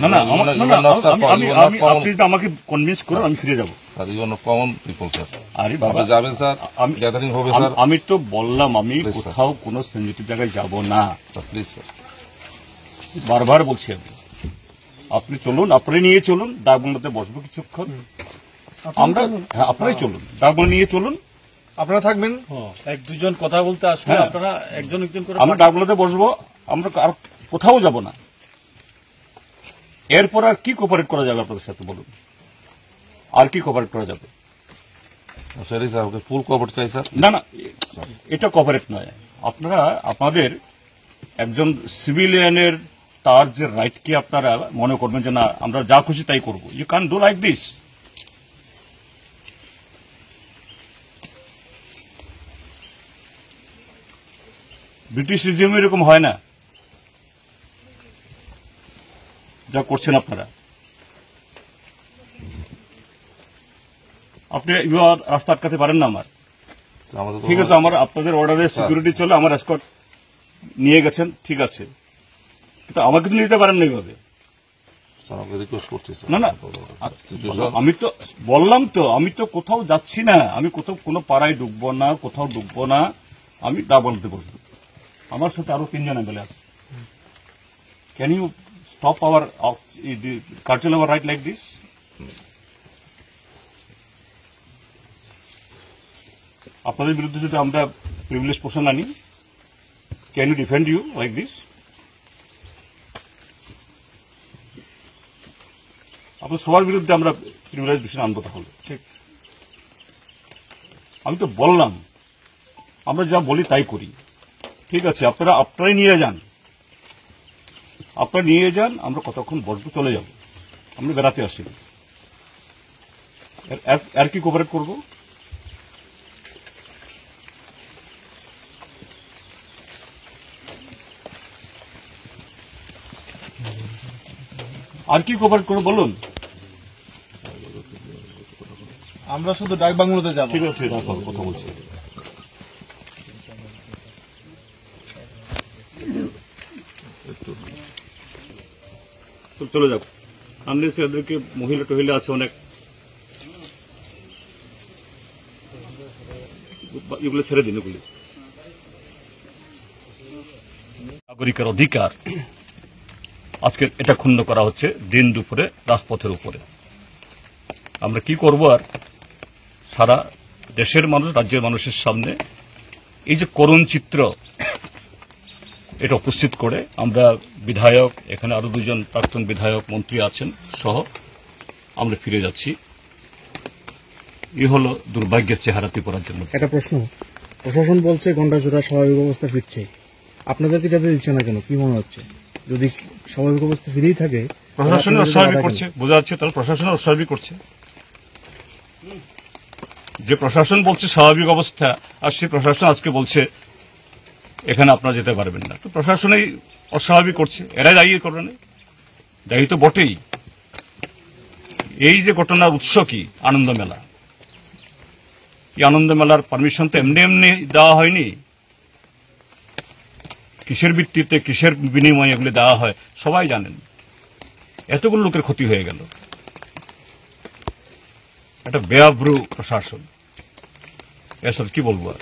না না আপনি যদি আমাকে কনভিন্স করেন আমি ফিরে যাবো। আরে বাবা যাবেন স্যার, গ্যাদারিং হবে স্যার। আমি তো বললাম আমি কোথাও কোনো সেনজিটিভ জায়গায় যাব না প্লিজ স্যার, বারবার বলছি আমি। আপনি চলুন, আপনি নিয়ে চলুন, ডাকবাংলাতে বসবো কিছুক্ষণ আমরা। হ্যাঁ আপনারাই চলুন, ডাকবাংলা নিয়ে চলুন, আপনারা থাকবেন। এক দুজন কথা বলতে আসলে আপনারা একজন একজন করে আমরা ডাকবাংলাতে বসবো, আমরা আর কোথাও যাব না। এরপর আর কি কোপারেট করা যাবে আপনাদের সাথে বলুন, আর কি কোপারেট করা যাবে? ফুল কোঅপারেট চাই স্যার। না না এটা কোপারেট নয়। আপনারা আপনাদের একজন সিভিলিয়ানের তার যে রাইটকে আপনারা মনে করবেন যে না আমরা যা খুশি তাই করবো। You can do like this. British রিজিমে এরকম হয় না যা করছেন আপনারা। আপনি রাস্তা আটকাতে পারেন না আমার, ঠিক আছে? আমার আপনাদের অর্ডারে সিকিউরিটি চলে, আমার এসকর্ট নিয়ে গেছেন, ঠিক আছে, কিন্তু আমাকে তো নিতে পারেন না এইভাবে। না না আমি তো বললাম তো, আমি তো কোথাও যাচ্ছি না, আমি কোথাও কোনো পাড়ায় ঢুকবো না, কোথাও ঢুকবো না, আমি ডাকবাংলাতে বসবো। আমার সাথে আরো 3 জন এমএলএ আছে। Can you stop our cartel our right like this? আপনাদের বিরুদ্ধে যদি আমরা প্রিভিলেজ পোর্শন আনি, can you defend you like this? আপনার সবার বিরুদ্ধে আমরা প্রিভিলেজ পোর্শন আনবো তাহলে? ঠিক, আমি তো বললাম আমরা যা বলি তাই করি, ঠিক আছে? আপনারাই নিয়ে যান, আপনারা নিয়ে যান, আমরা কতক্ষণ বসবো, চলে যাব, আমরা বেড়াতে আসি। আর কি কোঅপারেট করবো? আর কি কোঅপারেট করবো বলুন? আমরা শুধু ডাকবাংলাতে যাব। ঠিক আছে, কথা বলছি। চলে যাও, আনলেস এদেরকে মহিলা টহিলা আছে অনেক, এগুলো ছেড়ে দিন। এগুলি নাগরিকের অধিকার আজকে এটা ক্ষুণ্ণ করা হচ্ছে দিন দুপুরে রাজপথের উপরে। আমরা কি করব? আর সারা দেশের মানুষ, রাজ্যের মানুষের সামনে এই যে করুণ চিত্র, এটা উপস্থিত করে আমরা বিধায়ক, এখানে আরো 2 জন প্রাক্তন বিধায়ক, মন্ত্রী আছেন সহ আমরা ফিরে যাচ্ছি। এই হলো দুর্ভাগ্যের চেহারা ত্রিপুরার জন্য। একটা প্রশ্ন, প্রশাসন বলছে ঘণ্টাজোড়া স্বাভাবিক অবস্থা ফিরছে, আপনাদেরকে যেতে দিচ্ছে না কেন? কি মনে হচ্ছে যদি স্বাভাবিক অবস্থা ফিরেই থাকে? প্রশাসনের অস্বাভাবিক করছে, বোঝা যাচ্ছে তাহলে প্রশাসনের অস্বাভাবিক করছে। যে প্রশাসন বলছে স্বাভাবিক অবস্থা, আর সেই প্রশাসন আজকে বলছে এখানে আপনারা যেতে পারবেন না, তো প্রশাসনই অস্বাভাবিক করছে, এরাই দায়ী করবে না? দায়ী তো বটেই। এই যে ঘটনার উৎস কি? আনন্দ মেলা। এই আনন্দ মেলার পারমিশন তো এমনি এমনি দেওয়া হয়নি। কিসের ভিত্তিতে, কিসের বিনিময়ে এগুলি দেওয়া হয় সবাই জানেন। এতগুলো লোকের ক্ষতি হয়ে গেল। একটা বেআব্রু প্রশাসন, এসব কি বলবো আর।